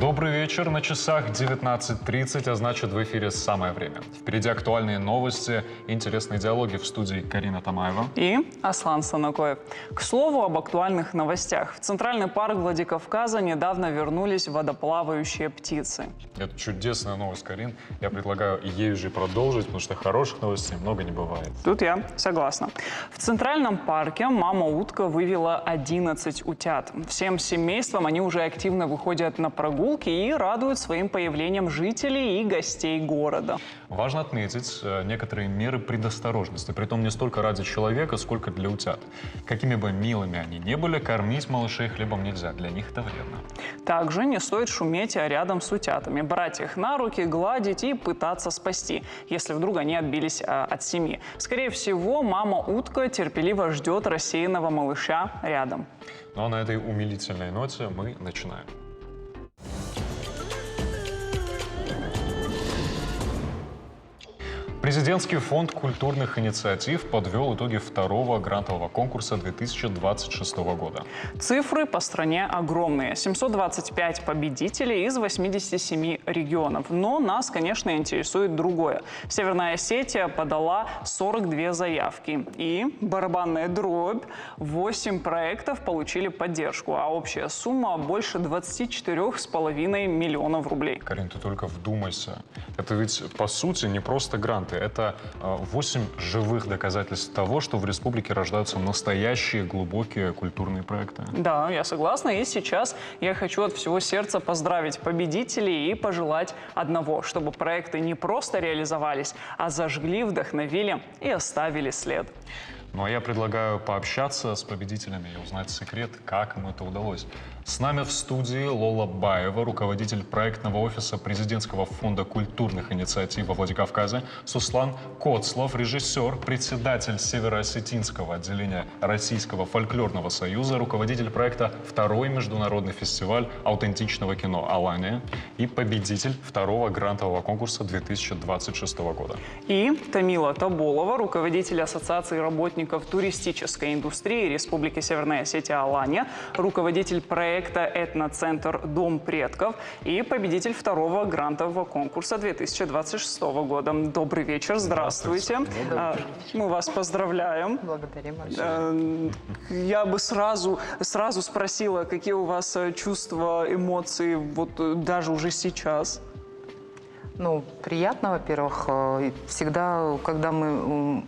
Добрый вечер. На часах 19:30, а значит, в эфире самое время. Впереди актуальные новости, интересные диалоги. В студии Карина Тамаева и Аслан Санакоев. К слову об актуальных новостях. В Центральный парк Владикавказа недавно вернулись водоплавающие птицы. Это чудесная новость, Карин. Я предлагаю ею же продолжить, потому что хороших новостей много не бывает. Тут я согласна. В Центральном парке мама-утка вывела 11 утят. Всем семейством они уже активно выходят на прогулки и радуют своим появлением жителей и гостей города. Важно отметить некоторые меры предосторожности, притом не столько ради человека, сколько для утят. Какими бы милыми они ни были, кормить малышей хлебом нельзя, для них это вредно. Также не стоит шуметь рядом с утятами, брать их на руки, гладить и пытаться спасти, если вдруг они отбились от семьи. Скорее всего, мама-утка терпеливо ждет рассеянного малыша рядом. Ну а на этой умилительной ноте мы начинаем. Президентский фонд культурных инициатив подвел итоги второго грантового конкурса 2026 года. Цифры по стране огромные. 725 победителей из 87 регионов. Но нас, конечно, интересует другое. Северная Осетия подала 42 заявки. И барабанная дробь. 8 проектов получили поддержку. А общая сумма больше 24,5 миллионов рублей. Карин, ты только вдумайся. Это ведь, по сути, не просто гранты. Это 8 живых доказательств того, что в республике рождаются настоящие глубокие культурные проекты. Да, я согласна. И сейчас я хочу от всего сердца поздравить победителей и пожелать одного, чтобы проекты не просто реализовались, а зажгли, вдохновили и оставили след. Ну а я предлагаю пообщаться с победителями и узнать секрет, как им это удалось. С нами в студии Лола Баева, руководитель проектного офиса Президентского фонда культурных инициатив во Владикавказе, Суслан Коцлов, режиссер, председатель Североосетинского отделения Российского фольклорного союза, руководитель проекта «Второй международный фестиваль аутентичного кино «Алания» и победитель второго грантового конкурса 2026 года. И Тамила Таболова, руководитель Ассоциации работников туристической индустрии Республики Северная Осетия «Алания», руководитель проекта «Этноцентр Дом предков» и победитель второго грантового конкурса 2026 года. Добрый вечер, здравствуйте. Мы вас поздравляем. Благодарим. Я бы сразу спросила, какие у вас чувства, эмоции, вот даже уже сейчас? Ну, приятно, во-первых. Всегда, когда мы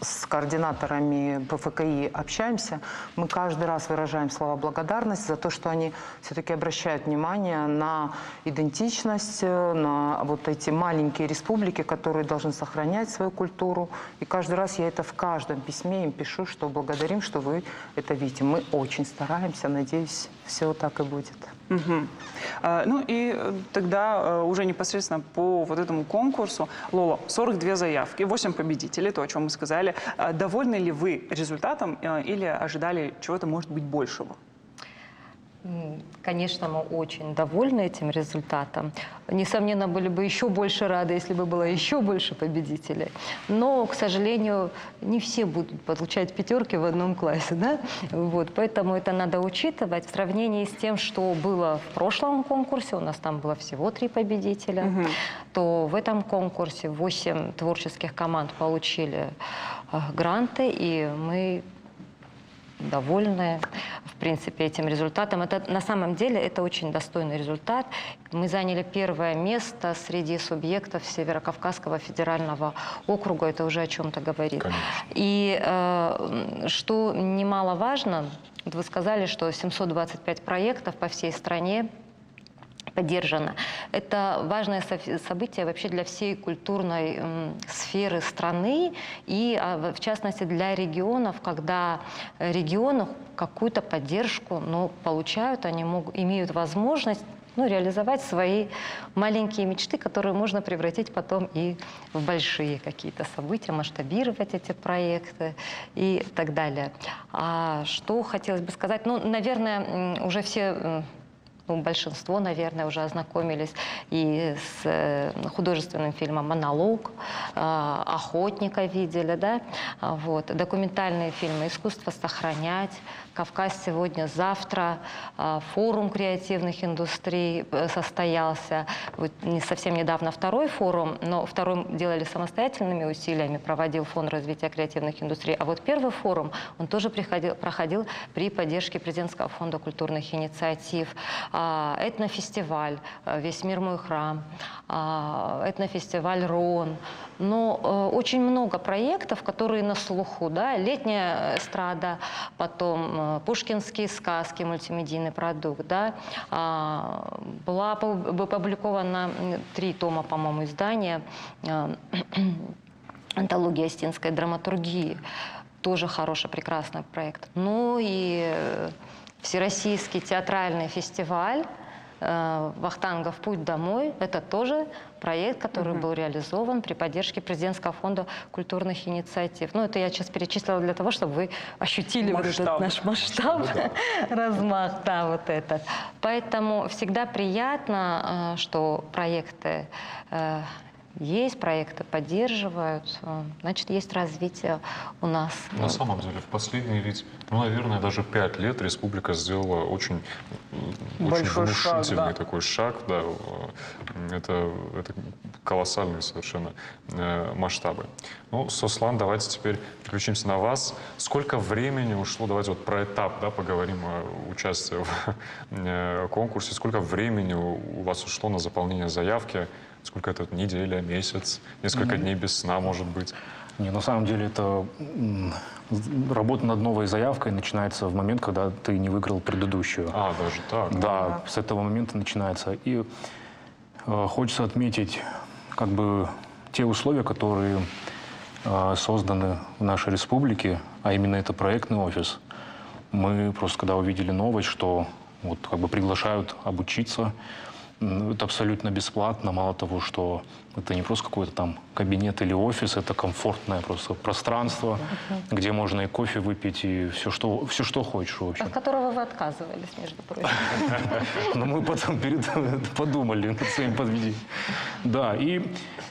с координаторами ПФКИ общаемся, мы каждый раз выражаем слова благодарности за то, что они все-таки обращают внимание на идентичность, на вот эти маленькие республики, которые должны сохранять свою культуру. И каждый раз я это в каждом письме им пишу, что благодарим, что вы это видите. Мы очень стараемся, надеюсь, все так и будет. Угу. Ну и тогда уже непосредственно по вот этому конкурсу. Лола, 42 заявки, 8 победителей, то, о чем мы сказали. Довольны ли вы результатом или ожидали чего-то, может быть, большего? Конечно, мы очень довольны этим результатом. Несомненно, были бы еще больше рады, если бы было еще больше победителей. Но, к сожалению, не все будут получать пятерки в одном классе, да? Вот, поэтому это надо учитывать в сравнении с тем, что было в прошлом конкурсе. У нас там было всего 3 победителя. То в этом конкурсе 8 творческих команд получили гранты, и мы довольны, в принципе, этим результатом. Это, на самом деле, это очень достойный результат. Мы заняли 1-е место среди субъектов Северокавказского федерального округа. Это уже о чем-то говорит. Конечно. И что немаловажно, вы сказали, что 725 проектов по всей стране поддержано. Это важное событие вообще для всей культурной сферы страны и, в частности, для регионов, когда регионы какую-то поддержку получают, они имеют возможность реализовать свои маленькие мечты, которые можно превратить потом и в большие какие-то события, масштабировать эти проекты и так далее. А что хотелось бы сказать? Ну, наверное, уже все ну, большинство, наверное, уже ознакомились и с художественным фильмом «Монолог», «Охотника» видели, да? Вот. Документальные фильмы «Искусство сохранять», «Кавказ сегодня-завтра», форум креативных индустрий состоялся. Вот не совсем недавно второй форум, но второй делали самостоятельными усилиями, проводил Фонд развития креативных индустрий. А вот первый форум, он тоже проходил при поддержке Президентского фонда культурных инициатив. Этнофестиваль «Весь мир мой храм», этнофестиваль «Рон». Но очень много проектов, которые на слуху, да, летняя эстрада, потом пушкинские сказки, мультимедийный продукт, да, была опубликована 3 тома, по-моему, издания антология остинской драматургии, тоже хороший, прекрасный проект. Ну и Всероссийский театральный фестиваль «Вахтангов путь домой». Это тоже проект, который был реализован при поддержке Президентского фонда культурных инициатив. Ну, это я сейчас перечислила для того, чтобы вы ощутили вот этот наш масштаб, размах, да, вот этот. Поэтому всегда приятно, что проекты есть, проекты поддерживают, значит, есть развитие у нас. На самом деле, в последние ведь, ну, наверное, даже 5 лет республика сделала очень внушительный такой шаг. Да, это колоссальные совершенно масштабы. Ну, Сослан, давайте теперь переключимся на вас. Сколько времени ушло, давайте вот про этап, да, поговорим о участии в конкурсе. Сколько времени у вас ушло на заполнение заявки? Сколько это? Неделя, месяц, несколько дней без сна, может быть? Не, на самом деле это работа над новой заявкой начинается в момент, когда ты не выиграл предыдущую. Даже так? Да, с этого момента начинается. И хочется отметить как бы те условия, которые созданы в нашей республике, а именно это проектный офис. Мы просто когда увидели новость, что вот как бы приглашают обучиться, это абсолютно бесплатно. Мало того, что это не просто какой-то там кабинет или офис, это комфортное просто пространство, где можно и кофе выпить, и все, что хочешь, в общем. От которого вы отказывались, между прочим. Но мы потом подумали над своим подведением. Да, и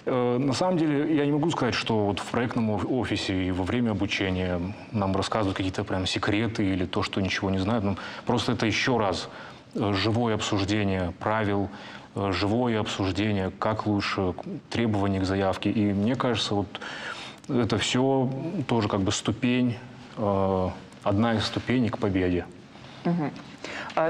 на самом деле я не могу сказать, что вот в проектном офисе и во время обучения нам рассказывают какие-то прям секреты или то, что ничего не знают. Просто это еще раз живое обсуждение правил, живое обсуждение, как лучше, требований к заявке. И мне кажется, вот это все тоже как бы ступень, одна из ступеней к победе.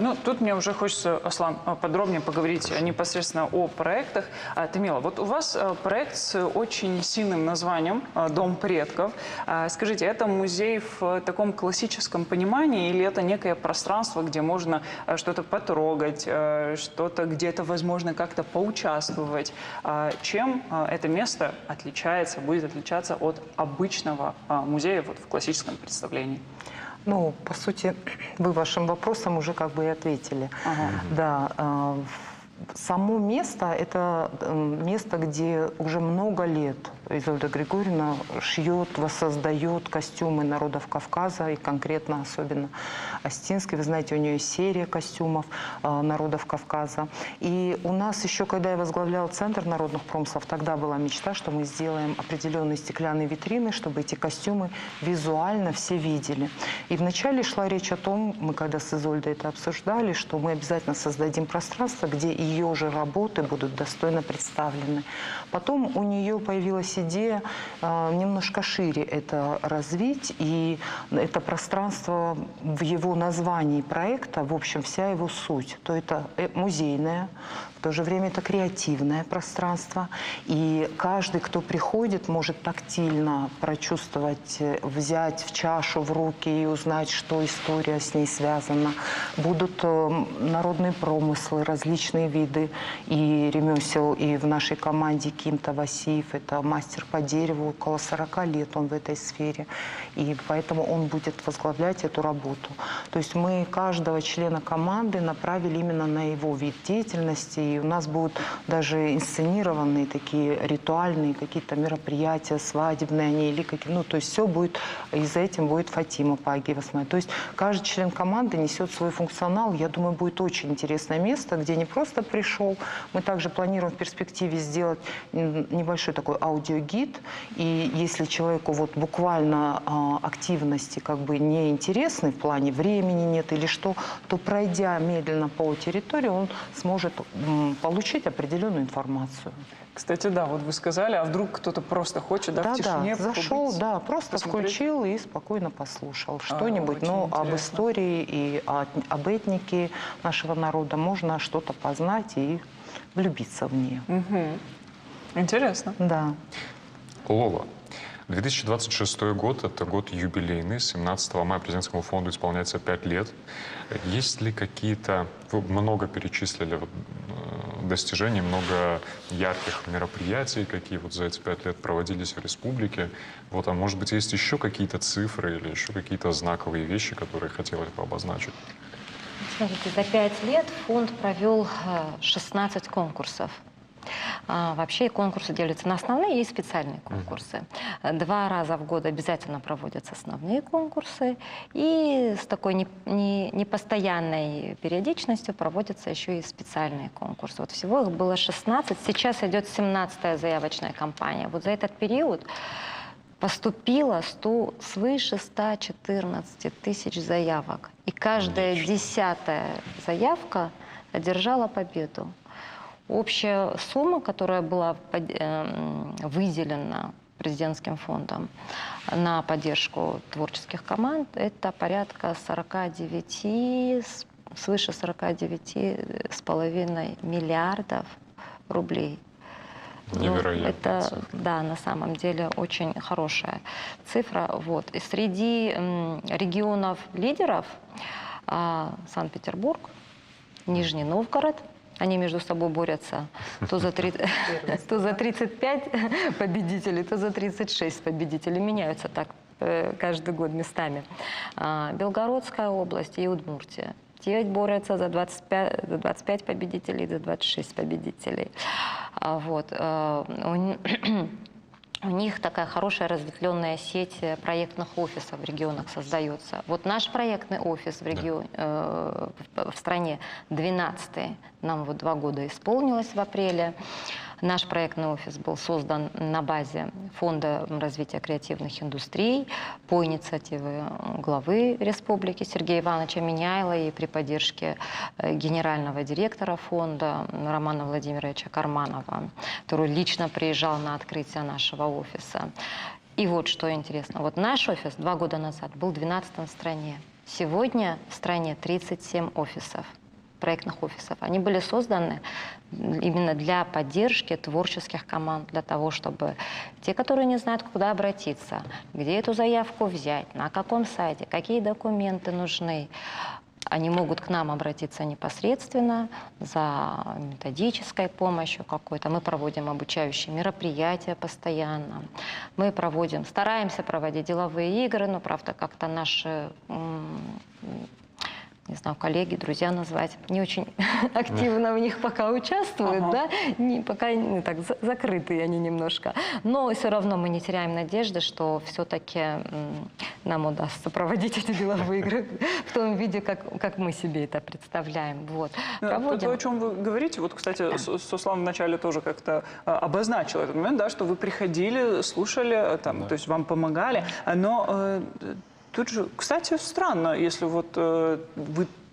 Ну, тут мне уже хочется, Аслан, подробнее поговорить непосредственно о проектах. Тамила, вот у вас проект с очень сильным названием «Дом предков». Скажите, это музей в таком классическом понимании или это некое пространство, где можно что-то потрогать, что-то где-то, возможно, как-то поучаствовать? Чем это место отличается, будет отличаться от обычного музея вот в классическом представлении? Ну, по сути, вы вашим вопросом уже как бы и ответили. Да, само место – это место, где уже много лет Изольда Григорьевна шьет, воссоздает костюмы народов Кавказа, и конкретно особенно остинский. Вы знаете, у нее есть серия костюмов народов Кавказа. И у нас еще, когда я возглавляла Центр народных промыслов, тогда была мечта, что мы сделаем определенные стеклянные витрины, чтобы эти костюмы визуально все видели. И вначале шла речь о том, мы когда с Изольдой это обсуждали, что мы обязательно создадим пространство, где ее же работы будут достойно представлены. Потом у нее появилась идея немножко шире это развить, и это пространство в его названии проекта, в общем, вся его суть. То это музейное, в то же время это креативное пространство, и каждый, кто приходит, может тактильно прочувствовать, взять в чашу в руки и узнать, что история с ней связана. Будут народные промыслы, различные виды и ремесел, и в нашей команде Ким Тавасиев, это мастер мастер по дереву, около 40 лет он в этой сфере, и поэтому он будет возглавлять эту работу. То есть мы каждого члена команды направили именно на его вид деятельности, и у нас будут даже инсценированные такие ритуальные какие-то мероприятия, свадебные они или какие, ну, то есть все будет, и за этим будет Фатима Пагиева. То есть каждый член команды несет свой функционал. Я думаю, будет очень интересное место, где не просто пришел. Мы также планируем в перспективе сделать небольшой такой аудиогид. И если человеку вот буквально активности как бы не интересны в плане времени нет или что, то пройдя медленно по территории, он сможет получить определенную информацию. Кстати, да, вот вы сказали, а вдруг кто-то просто хочет, да, в тишине зашел, побыть, да, просто посмотреть? включил и спокойно послушал что-нибудь, но очень об интересно. истории и об этнике нашего народа можно что-то познать и влюбиться в нее. Интересно. Да. Лола, 2026 год – это год юбилейный. 17 мая президентскому фонду исполняется 5 лет. Есть ли какие-то… Вы много перечислили достижений, много ярких мероприятий, какие вот за эти 5 лет проводились в республике. Вот, а может быть, есть еще какие-то цифры или еще какие-то знаковые вещи, которые хотелось бы обозначить? Смотрите, за 5 лет фонд провел 16 конкурсов. Вообще конкурсы делятся на основные и специальные конкурсы. 2 раза в год обязательно проводятся основные конкурсы, и с такой непостоянной периодичностью проводятся еще и специальные конкурсы. Вот всего их было 16, сейчас идет 17-я заявочная кампания. Вот за этот период поступило свыше 114 тысяч заявок, и каждая 10-я заявка одержала победу. Общая сумма, которая была выделена президентским фондом на поддержку творческих команд, это порядка свыше 49,5 миллиардов рублей. Невероятно. Это, да, на самом деле очень хорошая цифра. Вот. И среди регионов-лидеров Санкт-Петербург, Нижний Новгород. Они между собой борются то за 35 победителей, то за 36 победителей. Меняются так каждый год местами. Белгородская область и Удмуртия. Те борются за 25 победителей, за 26 победителей. Вот. У них такая хорошая разветвленная сеть проектных офисов в регионах создается. Вот наш проектный офис в стране 12-й, нам вот 2 года исполнилось в апреле. Наш проектный офис был создан на базе Фонда развития креативных индустрий по инициативе главы республики Сергея Ивановича Миняйла и при поддержке генерального директора фонда Романа Владимировича Карманова, который лично приезжал на открытие нашего офиса. И вот что интересно. Вот наш офис 2 года назад был 12-м в стране. Сегодня в стране 37 офисов. Проектных офисов. Они были созданы именно для поддержки творческих команд, для того, чтобы те, которые не знают, куда обратиться, где эту заявку взять, на каком сайте, какие документы нужны, они могут к нам обратиться непосредственно за методической помощью какой-то. Мы проводим обучающие мероприятия постоянно. Мы стараемся проводить деловые игры, но, правда, как-то наши не знаю, коллеги, друзья назвать, не очень активно в них пока участвуют, да, пока так закрытые они немножко. Но все равно мы не теряем надежды, что все-таки нам удастся проводить эти деловые игры в том виде, как мы себе это представляем. Вот. То, о чем вы говорите, вот, кстати, Суслан вначале тоже как-то обозначил этот момент, да, что вы приходили, слушали, там, то есть вам помогали, но тут же, кстати, странно, если вот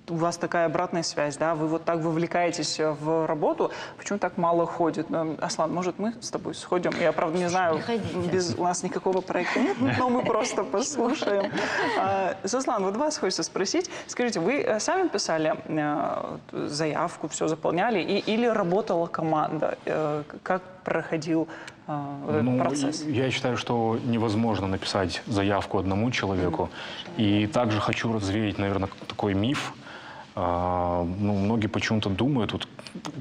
у вас такая обратная связь, да, вы вот так вовлекаетесь в работу, почему так мало ходит? Аслан, может, мы с тобой сходим? Я, правда, не знаю, у нас никакого проекта нет, но мы просто послушаем. Суслан, вот вас хочется спросить, скажите, вы сами писали заявку, все заполняли, или работала команда? Как проходил этот процесс? Я считаю, что невозможно написать заявку одному человеку. И также хочу развеять, наверное, такой миф, Ну, многие почему-то думают, вот,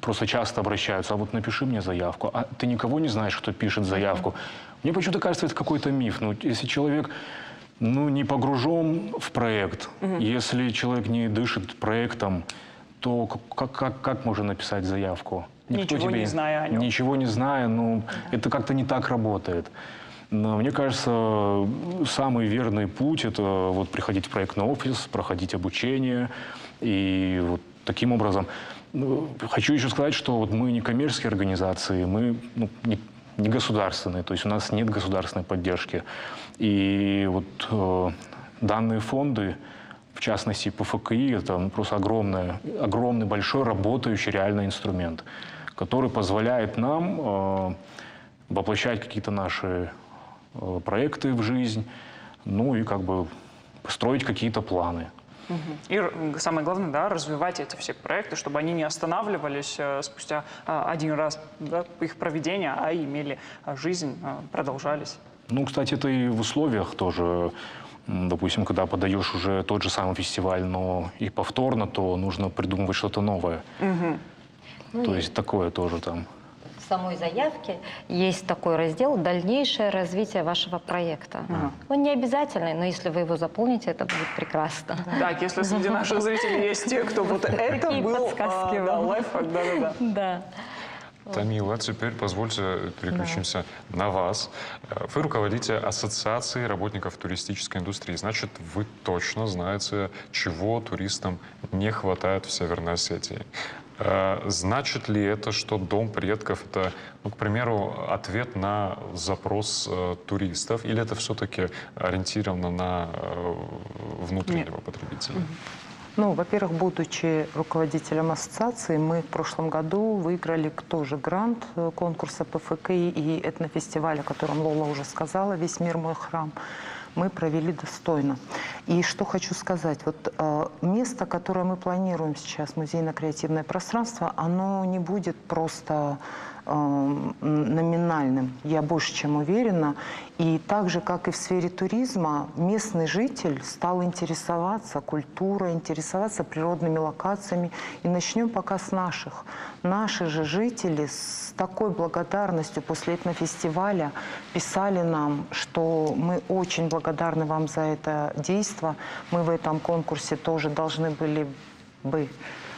просто часто обращаются, а вот напиши мне заявку. А ты никого не знаешь, кто пишет заявку? Мне почему-то кажется, это какой-то миф. Ну, если человек не погружен в проект, если человек не дышит проектом, то как можно написать заявку? Ничего не зная о нем. Ничего не зная, это как-то не так работает. Но мне кажется, самый верный путь – это вот приходить в проектный офис, проходить обучение. И вот таким образом… Хочу еще сказать, что вот мы не коммерческие организации, мы не государственные, то есть у нас нет государственной поддержки. И вот данные фонды, в частности ПФКИ, это просто огромный, большой работающий реальный инструмент, который позволяет нам воплощать какие-то наши проекты в жизнь, и как бы строить какие-то планы. И самое главное, да, развивать эти все проекты, чтобы они не останавливались спустя один раз их проведения, а имели жизнь, продолжались. Кстати, это и в условиях тоже. Допустим, когда подаешь уже тот же самый фестиваль, но и повторно, то нужно придумывать что-то новое. То есть такое тоже там. В самой заявке есть такой раздел «Дальнейшее развитие вашего проекта». Он не обязательный, но если вы его заполните, это будет прекрасно. Так, если среди наших зрителей есть те, кто вот это был лайфхак, Да. Тамила, теперь позвольте переключимся на вас. Вы руководите Ассоциацией работников туристической индустрии. Значит, вы точно знаете, чего туристам не хватает в Северной Осетии. Значит ли это, что Дом предков – это, к примеру, ответ на запрос туристов, или это все-таки ориентировано на внутреннего потребителя? Во-первых, будучи руководителем ассоциации, мы в прошлом году выиграли тоже грант конкурса ПФКИ и этнофестиваля, о котором Лола уже сказала, «Весь мир мой храм». Мы провели достойно. И что хочу сказать, вот место, которое мы планируем сейчас, музейно-креативное пространство, оно не будет просто номинальным, я больше чем уверена. И так же, как и в сфере туризма, местный житель стал интересоваться культурой, интересоваться природными локациями. И начнем пока с наших. Наши же жители с такой благодарностью после этнофестиваля писали нам, что мы очень благодарны вам за это действо. Мы в этом конкурсе тоже должны были бы...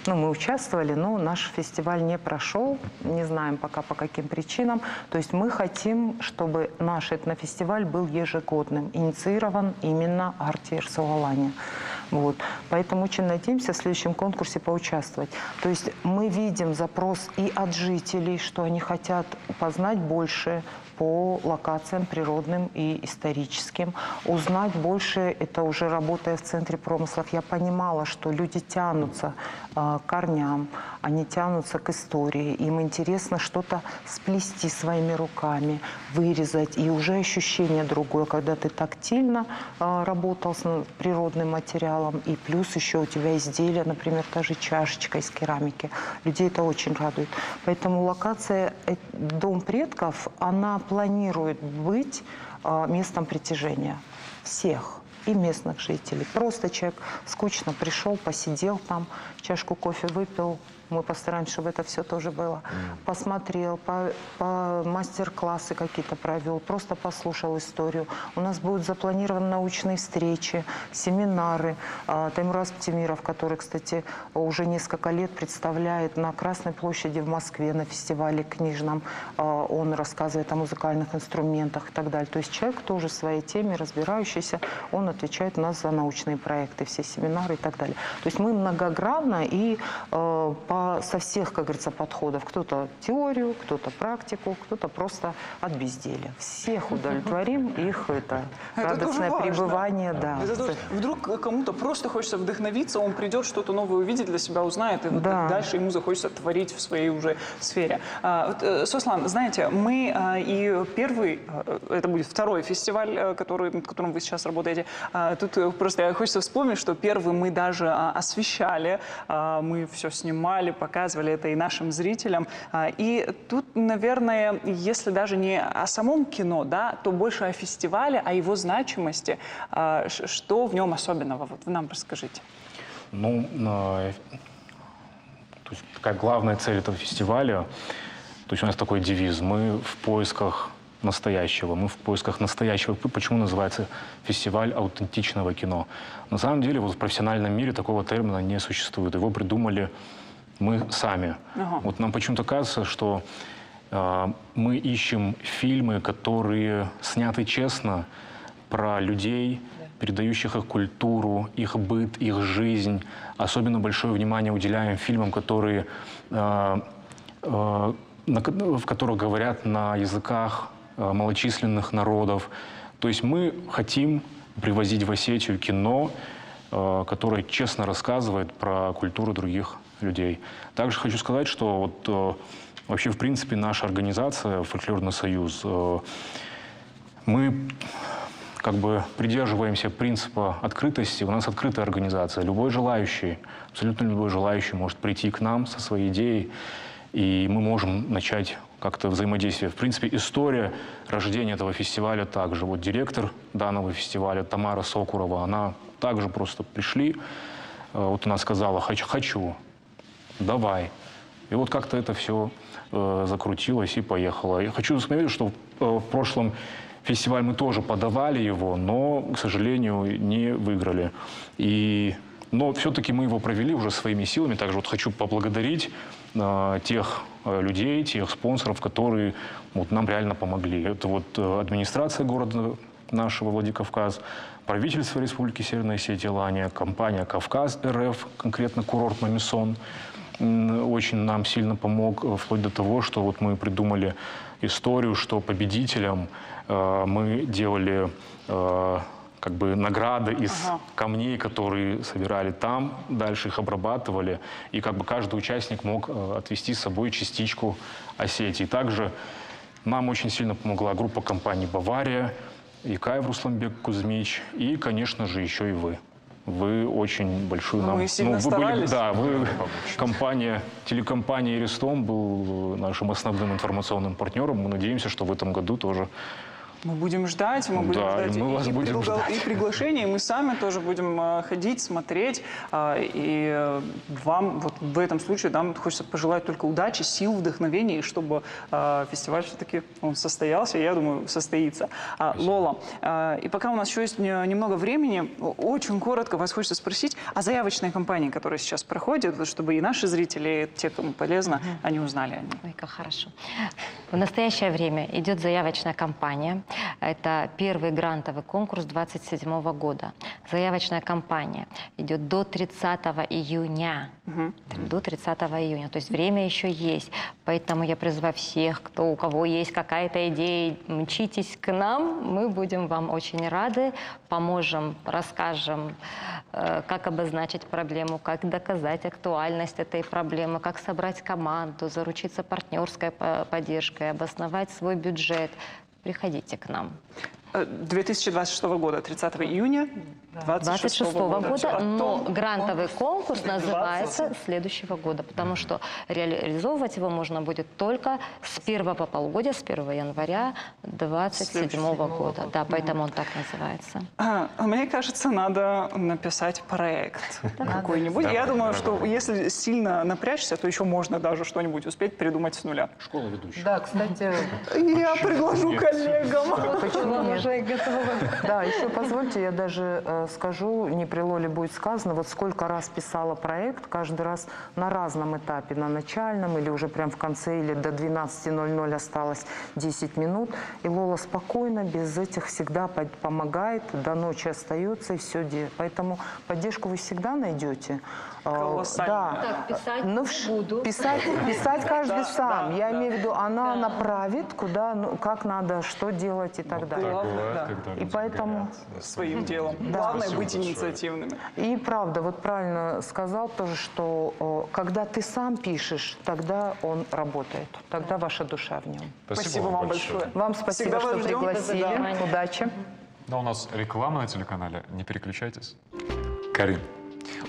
мы участвовали, но наш фестиваль не прошел, не знаем пока по каким причинам. То есть мы хотим, чтобы наш этнофестиваль был ежегодным, инициирован именно Артиер Суалани. Вот. Поэтому очень надеемся в следующем конкурсе поучаствовать. То есть мы видим запрос и от жителей, что они хотят познать больше по локациям природным и историческим. Узнать больше, это уже работая в Центре промыслов, я понимала, что люди тянутся к корням, они тянутся к истории. Им интересно что-то сплести своими руками, вырезать. И уже ощущение другое, когда ты тактильно работал с природным материалом, и плюс еще у тебя изделие, например, та же чашечка из керамики. Людей это очень радует. Поэтому локация «Дом предков», она планирует быть местом притяжения всех, и местных жителей. Просто человек скучно пришел, посидел там, чашку кофе выпил. Мы постараемся, чтобы это все тоже было. Посмотрел, по мастер-классы какие-то провел, просто послушал историю. У нас будут запланированы научные встречи, семинары. Таймураз Птемиров, который, кстати, уже несколько лет представляет на Красной площади в Москве на фестивале книжном. Он рассказывает о музыкальных инструментах и так далее. То есть человек тоже в своей теме разбирающийся, он отвечает у нас за научные проекты, все семинары и так далее. То есть мы многогранно и со всех, как говорится, подходов. Кто-то теорию, кто-то практику, кто-то просто от безделия. Всех удовлетворим, их радостное пребывание. Да. Вдруг кому-то просто хочется вдохновиться, он придет, что-то новое увидит, для себя узнает, и вот дальше ему захочется творить в своей уже сфере. Сослан, знаете, мы и первый, это будет второй фестиваль, над которым вы сейчас работаете. Тут просто хочется вспомнить, что первый мы даже освещали, мы все снимали, показывали это и нашим зрителям. И тут, наверное, если даже не о самом кино, да, то больше о фестивале, о его значимости. Что в нем особенного? Вот вы нам расскажите. Ну, то есть такая главная цель этого фестиваля, то есть у нас такой девиз: мы в поисках настоящего, мы в поисках настоящего. Почему называется фестиваль аутентичного кино? На самом деле вот в профессиональном мире такого термина не существует. Его придумали мы сами. Вот нам почему-то кажется, что мы ищем фильмы, которые сняты честно, про людей, передающих их культуру, их быт, их жизнь. Особенно большое внимание уделяем фильмам, которые, в которых говорят на языках малочисленных народов. То есть мы хотим привозить в Осетию кино, которое честно рассказывает про культуру других людей. Также хочу сказать, что вот, вообще, в принципе, наша организация «Фольклорный союз», мы как бы придерживаемся принципа открытости. У нас открытая организация. Любой желающий, абсолютно любой желающий может прийти к нам со своей идеей, и мы можем начать как-то взаимодействие. В принципе, история рождения этого фестиваля также. Вот директор данного фестиваля Тамара Сокурова, она также просто пришли, вот она сказала: «Хочу, давай». И вот как-то это все закрутилось и поехало. Я хочу сказать, что в прошлом фестиваль мы тоже подавали его, но, к сожалению, не выиграли. Но все-таки мы его провели уже своими силами. Также вот хочу поблагодарить тех людей, тех спонсоров, которые вот нам реально помогли. Это вот администрация города нашего Владикавказ, правительство Республики Северная Осетия Алания, компания «Кавказ РФ», конкретно курорт «Мамисон», очень нам сильно помог, вплоть до того, что вот мы придумали историю, что победителям мы делали как бы награды из камней, которые собирали там, дальше их обрабатывали, и как бы каждый участник мог отвезти с собой частичку Осетии. Также нам очень сильно помогла группа компаний «Бавария», Икаев Русланбек Кузьмич и, конечно же, еще и вы. Вы очень большую нам... Мы сильно вы старались. да, вы компания, телекомпания «Эристом» был нашим основным информационным партнером. Мы надеемся, что в этом году тоже... Мы будем ждать, мы будем Да, ждать и мы вас будем ждать. и приглашения, и мы сами тоже будем ходить, смотреть. И вам вот в этом случае нам хочется пожелать только удачи, сил, вдохновения, и чтобы фестиваль все-таки он состоялся, я думаю, состоится. Лола, и пока у нас еще есть немного времени, очень коротко вас хочется спросить о заявочной кампании, которая сейчас проходит, чтобы и наши зрители, те, кому полезно, они узнали о ней. Ой, как хорошо. В настоящее время идет заявочная кампания. Это первый грантовый конкурс 2027 года. Заявочная кампания идет до 30 июня. До 30 июня. То есть время еще есть. Поэтому я призываю всех, у кого есть какая-то идея, мчитесь к нам. Мы будем вам очень рады. Поможем, расскажем, как обозначить проблему, как доказать актуальность этой проблемы, как собрать команду, заручиться партнерской поддержкой, обосновать свой бюджет. Приходите к нам. 2026 года, 30 июня 2026 года. Но грантовый конкурс называется следующего года, потому что реализовывать его можно будет только с первого полугодия, с 1 января 2027 года. Да, поэтому он так называется. Мне кажется, надо написать проект какой-нибудь. Я думаю, что если сильно напрячься, то еще можно даже что-нибудь успеть придумать с нуля. Школа ведущая. Да, кстати, Я предложу коллегам. почему нет? Уже готова. Да, еще позвольте, я даже скажу, не при Лоле будет сказано, вот сколько раз писала проект, каждый раз на разном этапе, на начальном или уже прям в конце, или до 12:00 осталось 10 минут. И Лола спокойно, без этих всегда помогает, до ночи остается и все делает. Поэтому поддержку вы всегда найдете. Колоссально. Да. Так, писать Ну, буду. Писать каждый сам. да, Я имею в виду, она направит, куда, как надо, что делать и так далее. Бывает, да. когда И люди поэтому- горят Своим делом. Главное Спасибо быть большое. инициативными. И правда, вот правильно сказал тоже, что когда ты сам пишешь, тогда он работает, тогда ваша душа в нем. Спасибо вам большое. Вам спасибо, Всегда вас что ждем. пригласили. Да. Удачи. Да, у нас реклама на телеканале, не переключайтесь. Карин,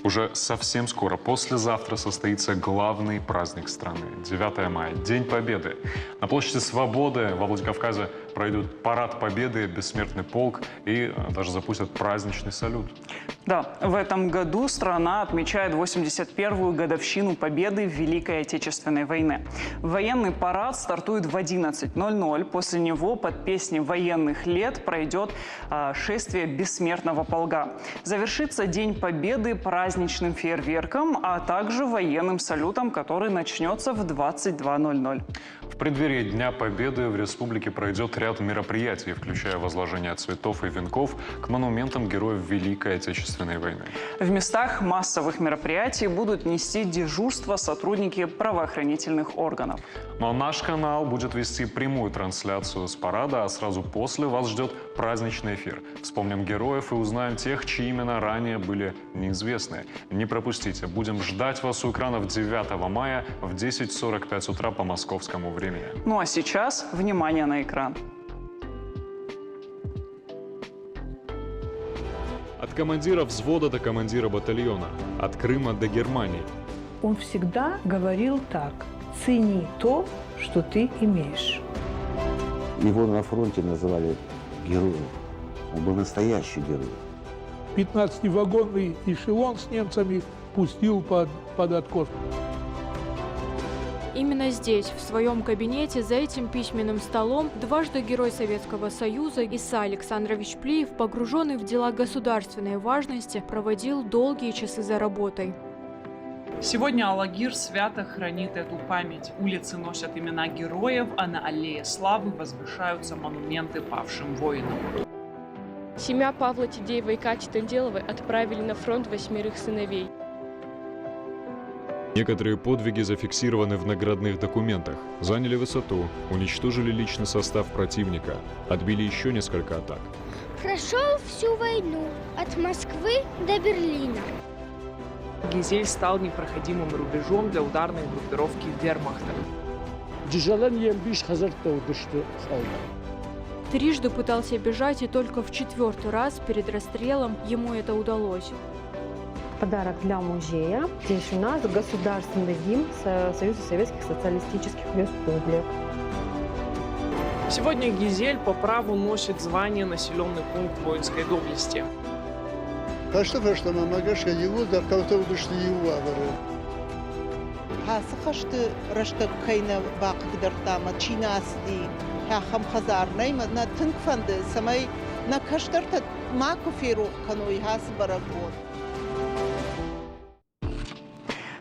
уже совсем скоро, послезавтра, состоится главный праздник страны – 9 мая, День Победы. На площади Свободы во Владикавказе пройдут парад Победы, бессмертный полк и даже запустят праздничный салют. Да, в этом году страна отмечает 81-ю годовщину победы в Великой Отечественной войне. Военный парад стартует в 11:00. После него под песни военных лет пройдет шествие бессмертного полка. Завершится День Победы праздничным фейерверком, а также военным салютом, который начнется в 22:00. В преддверии Дня Победы в республике пройдет ряд мероприятий, включая возложение цветов и венков к монументам героев Великой Отечественной войны. В местах массовых мероприятий будут нести дежурство сотрудники правоохранительных органов. Но наш канал будет вести прямую трансляцию с парада, а сразу после вас ждет праздничный эфир. Вспомним героев и узнаем тех, чьи имена ранее были неизвестны. Не пропустите, будем ждать вас у экранов 9 мая в 10:45 утра по московскому времени. Ну а сейчас внимание на экран. От командира взвода до командира батальона, от Крыма до Германии. Он всегда говорил так: цени то, что ты имеешь. Его на фронте называли героем. Он был настоящий герой. 15-вагонный эшелон с немцами пустил под откос. Именно здесь, в своем кабинете, за этим письменным столом, дважды Герой Советского Союза Иса Александрович Плиев, погруженный в дела государственной важности, проводил долгие часы за работой. Сегодня Алагир свято хранит эту память. Улицы носят имена героев, а на аллее славы возвышаются монументы павшим воинам. Семья Павла Тидеева и Кати Танделовой отправили на фронт 8 сыновей. Некоторые подвиги зафиксированы в наградных документах. Заняли высоту, уничтожили личный состав противника, отбили еще несколько атак. Прошел всю войну от Москвы до Берлина. Гизель стал непроходимым рубежом для ударной группировки вермахта. Трижды пытался бежать, и только в 4-й раз перед расстрелом ему это удалось. Подарок для музея. Здесь у нас государственный гимн Союза Советских Социалистических Республик. Сегодня Гизель по праву носит звание населенный пункт воинской доблести.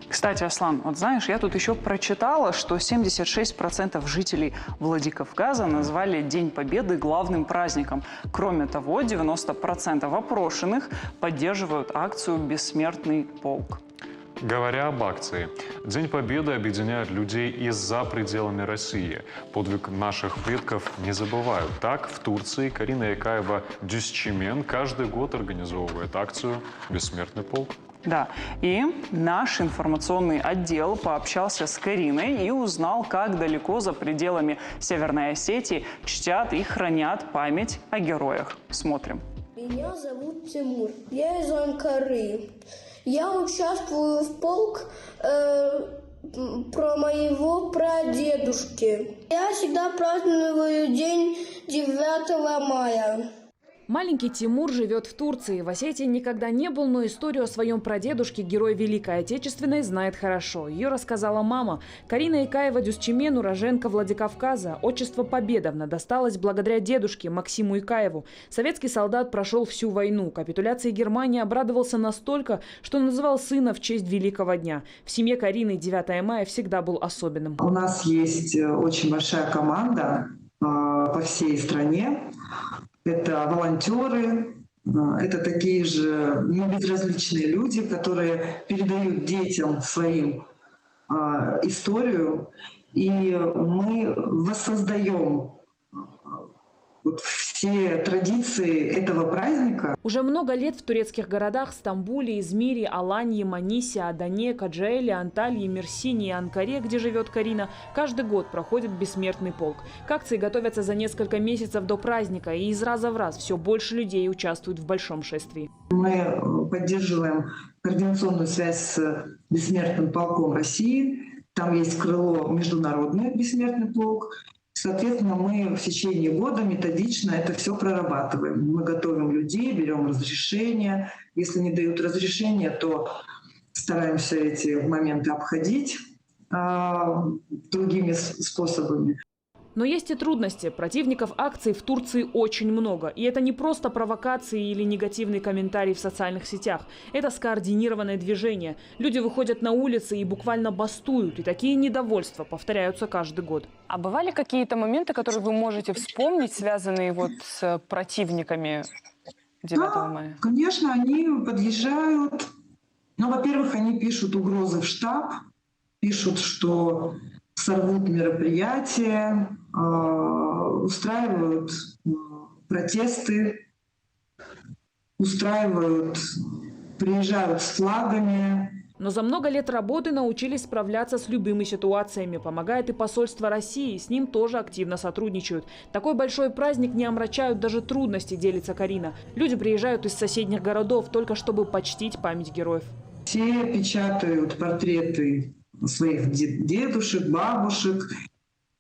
Кстати, Аслан, вот знаешь, я тут еще прочитала, что 76% жителей Владикавказа назвали День Победы главным праздником. Кроме того, 90% опрошенных поддерживают акцию «Бессмертный полк». Говоря об акции, День Победы объединяет людей и за пределами России. Подвиг наших предков не забывают. Так, в Турции Карина Якаева-Дюсчимен каждый год организовывает акцию «Бессмертный полк». Да, и наш информационный отдел пообщался с Кариной и узнал, как далеко за пределами Северной Осетии чтят и хранят память о героях. Смотрим. Меня зовут Тимур, я из Анкары. Я участвую в полк про моего прадедушки. Я всегда праздную день 9 мая. Маленький Тимур живет в Турции. В Осетии никогда не был, но историю о своем прадедушке, герой Великой Отечественной, знает хорошо. Ее рассказала мама. Карина Икаева-Дюсчимен, уроженка Владикавказа. Отчество Победовна досталось благодаря дедушке Максиму Икаеву. Советский солдат прошел всю войну. Капитуляции Германии обрадовался настолько, что называл сына в честь Великого дня. В семье Карины 9 мая всегда был особенным. У нас есть очень большая команда по всей стране. Это волонтеры, это такие же безразличные люди, которые передают детям своим историю, и мы воссоздаем все традиции этого праздника. Уже много лет в турецких городах Стамбуле, Измире, Аланье, Манисе, Адане, Каджаэле, Анталье, Мерсине и Анкаре, где живет Карина, каждый год проходит бессмертный полк. К акции готовятся за несколько месяцев до праздника, и из раза в раз все больше людей участвуют в большом шествии. Мы поддерживаем координационную связь с бессмертным полком России. Там есть крыло «Международный бессмертный полк». Соответственно, мы в течение года методично это все прорабатываем. Мы готовим людей, берем разрешения. Если не дают разрешения, то стараемся эти моменты обходить другими способами. Но есть и трудности. Противников акций в Турции очень много. И это не просто провокации или негативный комментарий в социальных сетях. Это скоординированное движение. Люди выходят на улицы и буквально бастуют. И такие недовольства повторяются каждый год. А бывали какие-то моменты, которые вы можете вспомнить, связанные вот с противниками 9 мая? Конечно, они подъезжают. Ну, во-первых, они пишут угрозы в штаб, пишут, что сорвут мероприятия, устраивают протесты, приезжают с флагами. Но за много лет работы научились справляться с любыми ситуациями. Помогает и посольство России, с ним тоже активно сотрудничают. Такой большой праздник не омрачают даже трудности, делится Карина. Люди приезжают из соседних городов только чтобы почтить память героев. Все печатают портреты своих дедушек, бабушек,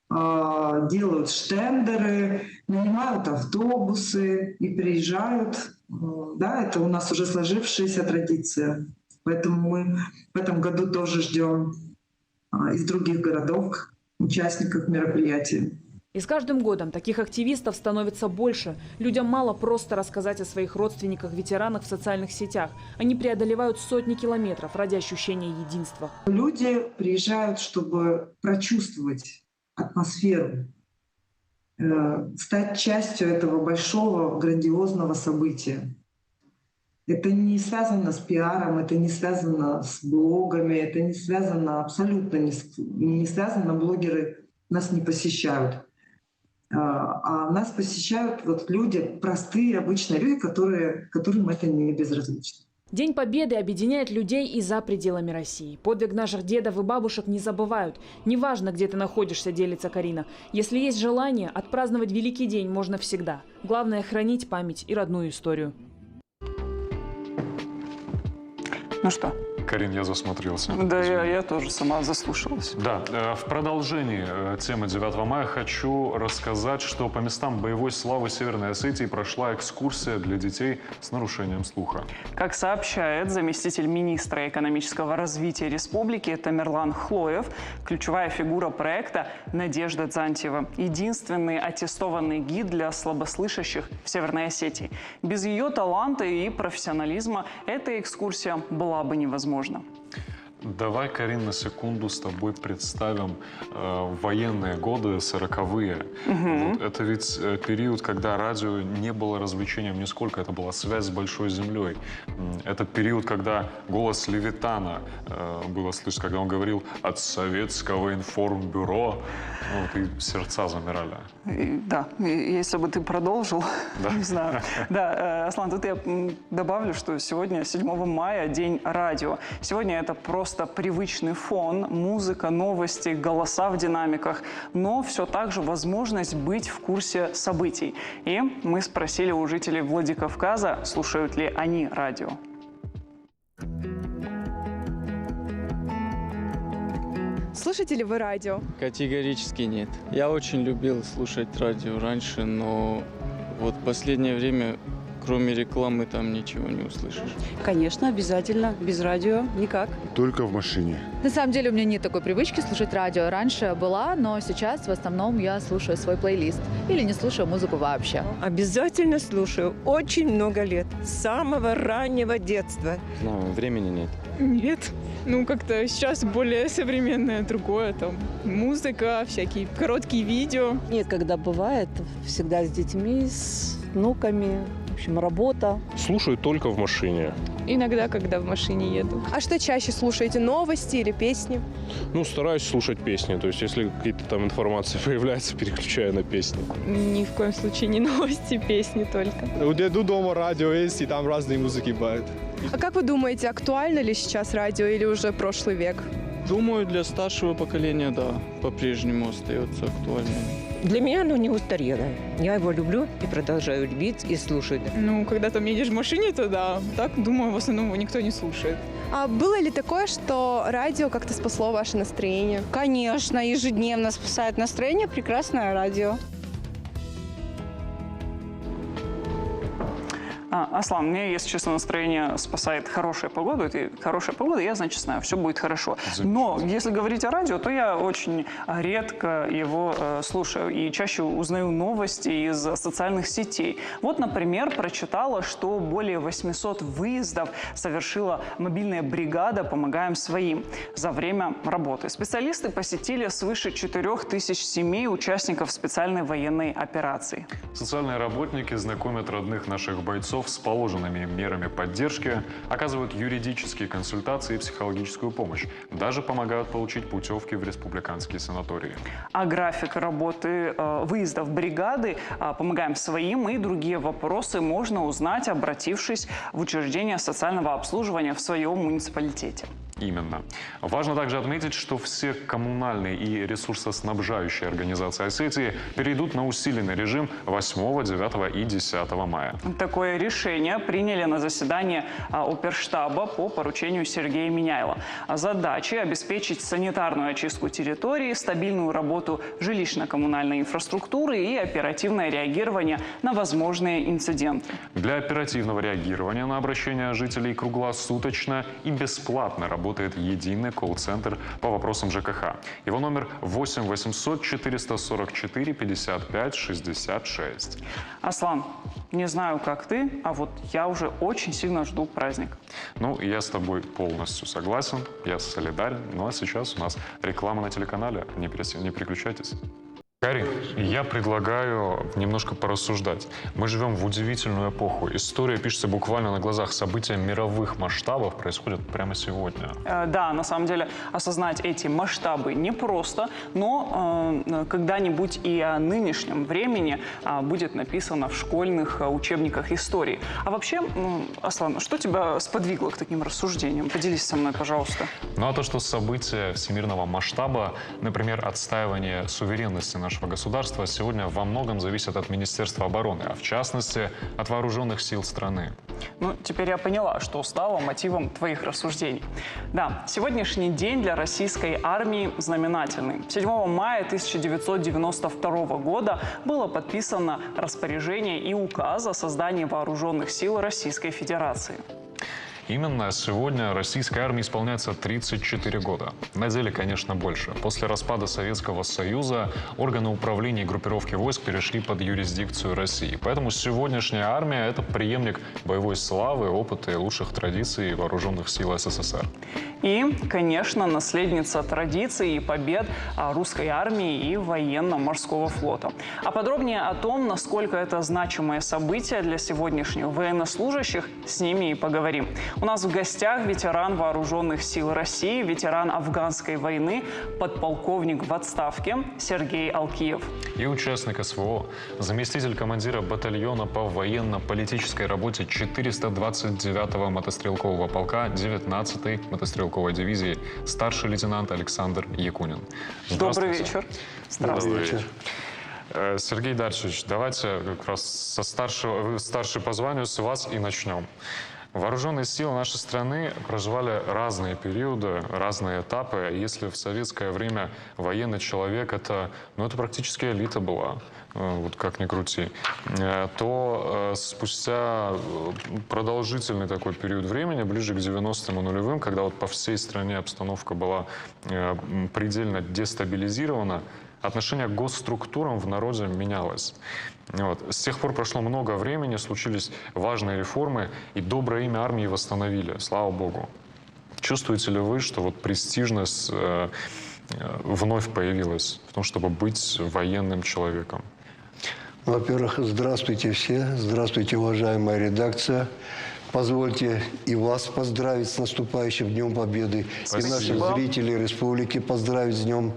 делают штендеры, нанимают автобусы и приезжают. Да, это у нас уже сложившаяся традиция. Поэтому мы в этом году тоже ждем из других городов участников мероприятия. И с каждым годом таких активистов становится больше. Людям мало просто рассказать о своих родственниках-ветеранах в социальных сетях. Они преодолевают сотни километров ради ощущения единства. Люди приезжают, чтобы прочувствовать атмосферу, стать частью этого большого, грандиозного события. Это не связано с пиаром, это не связано с блогами, это не связано, абсолютно не связано, блогеры нас не посещают. А нас посещают вот люди, простые, обычные люди, которым это не безразлично. День Победы объединяет людей и за пределами России. Подвиг наших дедов и бабушек не забывают. Неважно, где ты находишься, делится Карина. Если есть желание, отпраздновать великий день можно всегда. Главное — хранить память и родную историю. Ну что? Карин, я засмотрелся. Да, я тоже сама заслушалась. Да, в продолжении темы 9 мая хочу рассказать, что по местам боевой славы Северной Осетии прошла экскурсия для детей с нарушением слуха. Как сообщает заместитель министра экономического развития республики Тамерлан Хлоев, ключевая фигура проекта Надежда Дзантьева. Единственный аттестованный гид для слабослышащих в Северной Осетии. Без ее таланта и профессионализма эта экскурсия была бы невозможна. Давай, Карин, на секунду с тобой представим военные годы, 40-е. Вот это ведь период, когда радио не было развлечением нисколько, это была связь с большой землей. Это период, когда голос Левитана было слышно, когда он говорил «от советского информбюро». Вот, и сердца замирали. Да, если бы ты продолжил, да? Не знаю. Да, Аслан, тут я добавлю, что сегодня, 7 мая, день радио. Сегодня это просто привычный фон, музыка, новости, голоса в динамиках, но все так же возможность быть в курсе событий. И мы спросили у жителей Владикавказа, слушают ли они радио. Слушаете ли вы радио? Категорически нет. Я очень любил слушать радио раньше, но вот в последнее время, кроме рекламы, там ничего не услышишь. Конечно, обязательно. Без радио никак. Только в машине. На самом деле у меня нет такой привычки слушать радио. Раньше была, но сейчас в основном я слушаю свой плейлист. Или не слушаю музыку вообще. Обязательно слушаю. Очень много лет. С самого раннего детства. Но времени нет. Нет. Ну, как-то сейчас более современное, другое, там, музыка, всякие короткие видео. Нет, когда бывает, всегда с детьми, с внуками, в общем, работа. Слушаю только в машине. Иногда, когда в машине еду. А что чаще слушаете, новости или песни? Ну, стараюсь слушать песни, то есть если какие-то там информации появляются, переключаю на песни. Ни в коем случае не новости, песни только. У деду дома радио есть, и там разные музыки бывают. А как вы думаете, актуально ли сейчас радио или уже прошлый век? Думаю, для старшего поколения, да, по-прежнему остается актуальным. Для меня оно не устарело. Я его люблю и продолжаю любить и слушать. Ну, когда там едешь в машине, то да. Так, думаю, в основном его никто не слушает. А было ли такое, что радио как-то спасло ваше настроение? Конечно, ежедневно спасает настроение прекрасное радио. Аслан, мне, если честно, настроение спасает хорошая погода. И хорошая погода, я, значит, знаю, все будет хорошо. Но если говорить о радио, то я очень редко его слушаю и чаще узнаю новости из социальных сетей. Вот, например, прочитала, что более 800 выездов совершила мобильная бригада «Помогаем своим» за время работы. Специалисты посетили свыше 4000 семей участников специальной военной операции. Социальные работники знакомят родных наших бойцов с положенными мерами поддержки, оказывают юридические консультации и психологическую помощь. Даже помогают получить путевки в республиканские санатории. А график работы выездов бригады «Помогаем своим» и другие вопросы можно узнать, обратившись в учреждение социального обслуживания в своем муниципалитете. Именно. Важно также отметить, что все коммунальные и ресурсоснабжающие организации Осетии перейдут на усиленный режим 8, 9 и 10 мая. Такое решение приняли на заседании оперштаба по поручению Сергея Миняйла. Задачей обеспечить санитарную очистку территории, стабильную работу жилищно-коммунальной инфраструктуры и оперативное реагирование на возможные инциденты. Для оперативного реагирования на обращения жителей круглосуточно и бесплатно работает единый колл-центр по вопросам ЖКХ. Его номер 8 800 444 55 66. Аслан, не знаю, как ты, а вот я уже очень сильно жду праздник. Ну, я с тобой полностью согласен, я солидарен. Ну а сейчас у нас реклама на телеканале. Не переключайтесь. Карин, я предлагаю немножко порассуждать. Мы живем в удивительную эпоху. История пишется буквально на глазах. События мировых масштабов происходят прямо сегодня. Да, на самом деле осознать эти масштабы непросто, но когда-нибудь и о нынешнем времени будет написано в школьных учебниках истории. А вообще, Аслан, что тебя сподвигло к таким рассуждениям? Поделись со мной, пожалуйста. Ну а то, что события всемирного масштаба, например, отстаивание суверенности нашего государства, сегодня во многом зависят от Министерства обороны, а в частности от вооруженных сил страны. Ну, теперь я поняла, что стало мотивом твоих рассуждений. Да, сегодняшний день для российской армии знаменательный. 7 мая 1992 года было подписано распоряжение и указ о создании вооруженных сил Российской Федерации. Именно сегодня российской армии исполняется 34 года. На деле, конечно, больше. После распада Советского Союза органы управления и группировки войск перешли под юрисдикцию России. Поэтому сегодняшняя армия – это преемник боевой славы, опыта и лучших традиций вооруженных сил СССР. И, конечно, наследница традиций и побед русской армии и военно-морского флота. А подробнее о том, насколько это значимое событие для сегодняшних военнослужащих, с ними и поговорим. У нас в гостях ветеран Вооруженных сил России, ветеран афганской войны, подполковник в отставке Сергей Алкиев. И участник СВО, заместитель командира батальона по военно-политической работе 429-го мотострелкового полка 19-й мотострелковой дивизии, старший лейтенант Александр Якунин. Добрый вечер. Здравствуйте. Сергей Дарчевич, давайте как раз вы старший по званию, с вас и начнем. Вооруженные силы нашей страны проживали разные периоды, разные этапы. Если в советское время военный человек это практически элита была, вот как ни крути, то спустя продолжительный такой период времени, ближе к 90-м и нулевым, когда вот по всей стране обстановка была предельно дестабилизирована, отношение к госструктурам в народе менялось. Вот. С тех пор прошло много времени, случились важные реформы, и доброе имя армии восстановили, слава богу. Чувствуете ли вы, что вот престижность вновь появилась в том, чтобы быть военным человеком? Во-первых, здравствуйте все, здравствуйте, уважаемая редакция. Позвольте и вас поздравить с наступающим Днем Победы. Спасибо. И наших зрителей республики поздравить с Днем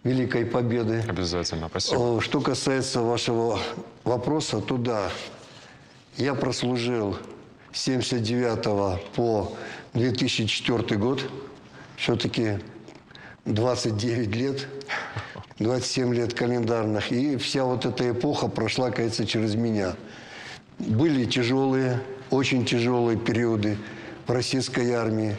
Великой Победы. Обязательно, спасибо. Что касается вашего вопроса, то да, я прослужил с 1979 по 2004 год, все-таки 29 лет. 27 лет календарных. И вся вот эта эпоха прошла, кажется, через меня. Были тяжелые, очень тяжелые периоды в российской армии.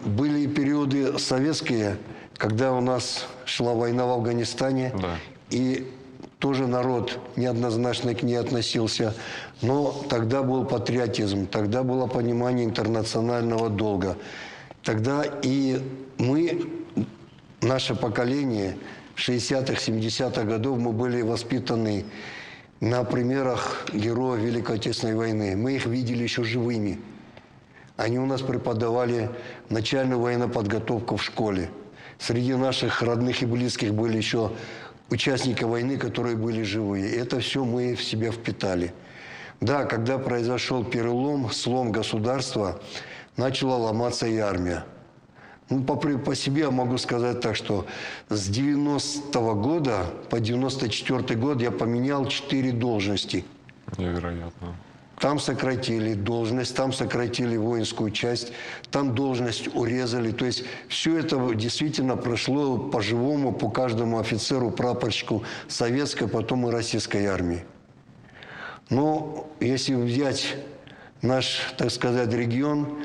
Были периоды советские, когда у нас шла война в Афганистане. Да. И тоже народ неоднозначно к ней относился. Но тогда был патриотизм, тогда было понимание интернационального долга. Тогда и мы, наше поколение 60-х, 70-х годов, мы были воспитаны на примерах героев Великой Отечественной войны. Мы их видели еще живыми. Они у нас преподавали начальную военную подготовку в школе. Среди наших родных и близких были еще участники войны, которые были живые. Это все мы в себя впитали. Да, когда произошел перелом, слом государства, начала ломаться и армия. Ну, по себе я могу сказать так, что с 90-го года по 94-й год я поменял 4 должности. Невероятно. Там сократили должность, там сократили воинскую часть, там должность урезали. То есть все это действительно прошло по-живому, по каждому офицеру, прапорщику советской, потом и российской армии. Но если взять наш, так сказать, регион,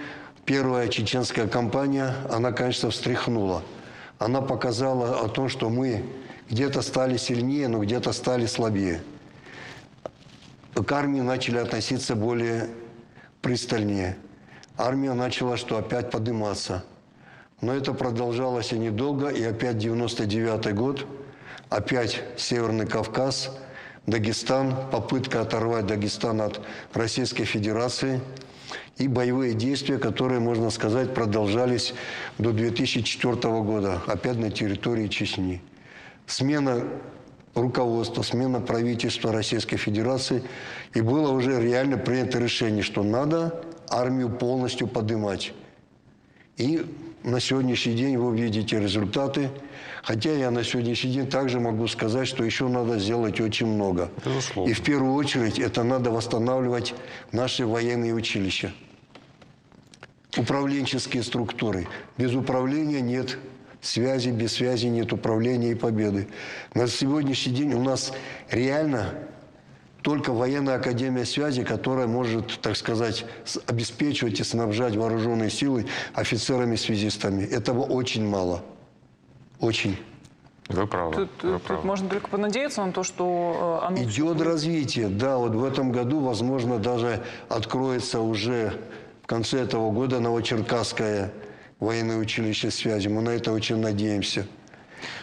первая чеченская кампания, она, конечно, встряхнула. Она показала о том, что мы где-то стали сильнее, но где-то стали слабее. К армии начали относиться более пристальнее. Армия начала что опять подниматься. Но это продолжалось и недолго, и опять 99-й год, опять Северный Кавказ, Дагестан, попытка оторвать Дагестан от Российской Федерации и боевые действия, которые, можно сказать, продолжались до 2004 года, опять на территории Чечни. Смена руководства, смена правительства Российской Федерации, и было уже реально принято решение, что надо армию полностью поднимать. И на сегодняшний день вы видите результаты. Хотя я на сегодняшний день также могу сказать, что еще надо сделать очень много. Безусловно. И в первую очередь это надо восстанавливать наши военные училища. Управленческие структуры. Без управления нет связи, без связи нет управления и победы. На сегодняшний день у нас реально только военная академия связи, которая может, так сказать, обеспечивать и снабжать вооруженные силы офицерами-связистами. Этого очень мало. Очень. Вы правы. Тут можно только понадеяться на то, что оно... Идет развитие. Да, вот в этом году, возможно, даже откроется уже в конце этого года Новочеркасское военное училище связи. Мы на это очень надеемся.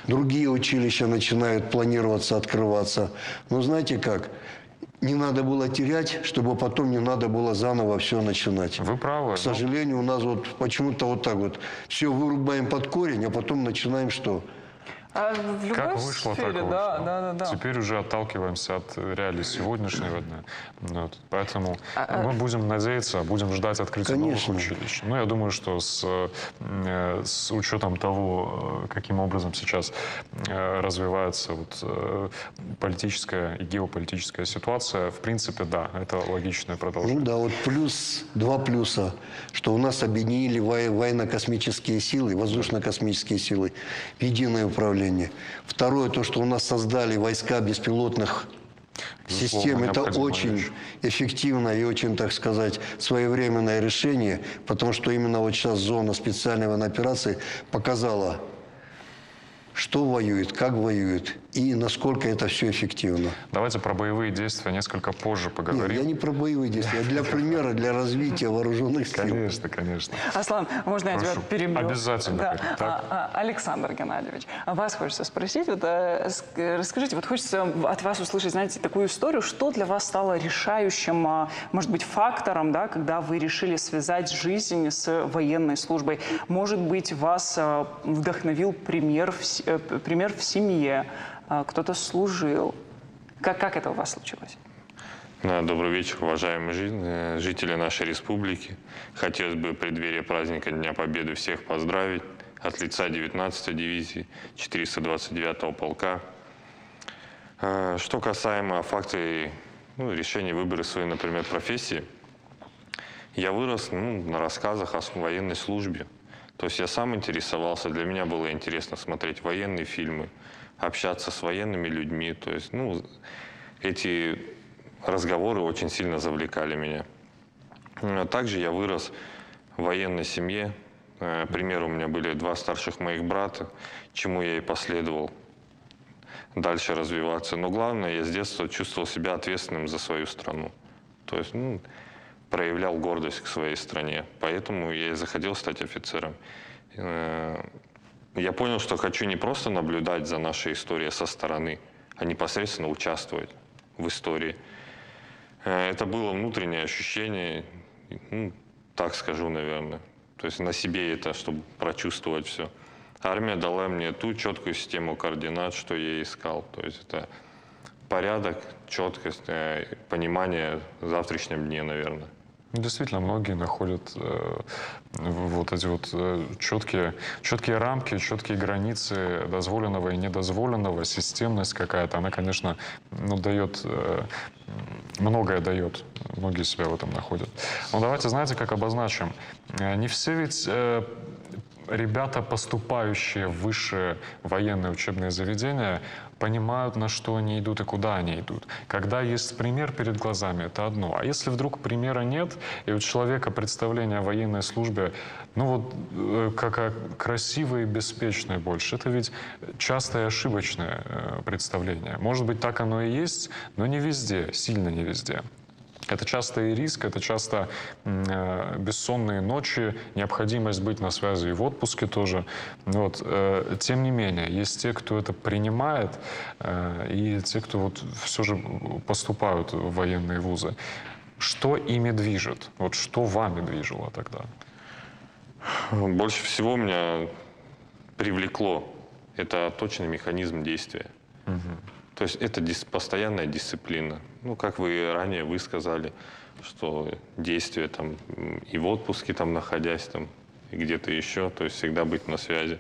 Другие училища начинают планироваться, открываться. Но знаете как? Не надо было терять, чтобы потом не надо было заново все начинать. Вы правы. К сожалению, у нас вот почему-то вот так вот. Все вырубаем под корень, а потом начинаем что? А в любой как вышло, сфере, так вышло. да. Теперь уже отталкиваемся от реалий сегодняшнего дня. Вот. Поэтому мы будем надеяться, будем ждать открытия новых училищ. Но я думаю, что с учетом того, каким образом сейчас развивается вот, политическая и геополитическая ситуация, в принципе, да, это логичное продолжение. Ну да, вот два плюса, что у нас объединили военно-космические силы, воздушно-космические силы в единое управление. Второе, то, что у нас создали войска беспилотных систем, это очень эффективное и очень, так сказать, своевременное решение, потому что именно вот сейчас зона специальной военной операции показала, что воюет, как воюет и насколько это все эффективно. Давайте про боевые действия несколько позже поговорим. Нет, я не про боевые действия, а для примера, для развития вооруженных сил. Конечно, конечно. Аслан, можно я тебя перебью? Обязательно. Да. Александр Геннадьевич, вас хочется спросить, вот, расскажите, вот хочется от вас услышать, знаете, такую историю, что для вас стало решающим, может быть, фактором, да, когда вы решили связать жизнь с военной службой? Может быть, вас вдохновил пример в семье, кто-то служил. Как это у вас случилось? Добрый вечер, уважаемые жители нашей республики. Хотелось бы в преддверии праздника Дня Победы всех поздравить от лица 19-й дивизии 429-го полка. Что касаемо факта решения выбора своей, например, профессии, я вырос на рассказах о военной службе. То есть я сам интересовался, для меня было интересно смотреть военные фильмы, общаться с военными людьми. То есть, ну, эти разговоры очень сильно завлекали меня. Также я вырос в военной семье. Пример, у меня были 2 старших моих брата, чему я и последовал дальше развиваться. Но главное, я с детства чувствовал себя ответственным за свою страну. То есть, ну, проявлял гордость к своей стране. Поэтому я и захотел стать офицером. Я понял, что хочу не просто наблюдать за нашей историей со стороны, а непосредственно участвовать в истории. Это было внутреннее ощущение, ну, так скажу, наверное. То есть на себе это, чтобы прочувствовать все. Армия дала мне ту четкую систему координат, что я искал. То есть это порядок, четкость, понимание в завтрашнем дне, наверное. Действительно, многие находят вот эти вот четкие рамки, четкие границы дозволенного и недозволенного, системность какая-то, она, конечно, ну, дает, многое дает, многие себя в этом находят. Но давайте, знаете, как обозначим. Не все ведь ребята, поступающие в высшие военные учебные заведения, понимают, на что они идут и куда они идут. Когда есть пример перед глазами, это одно. А если вдруг примера нет, и у человека представление о военной службе, ну вот, как красивое и беспечное больше, это ведь частое и ошибочное представление. Может быть, так оно и есть, но не везде, сильно не везде. Это часто и риск, это часто бессонные ночи, необходимость быть на связи и в отпуске тоже. Вот. Тем не менее, есть те, кто это принимает, и те, кто вот все же поступают в военные вузы. Что ими движет? Вот что вами движило тогда? Больше всего меня привлекло. Это точный механизм действия. То есть это постоянная дисциплина. Ну, как вы ранее высказали, что действие там и в отпуске там находясь там, и где-то еще, то есть всегда быть на связи.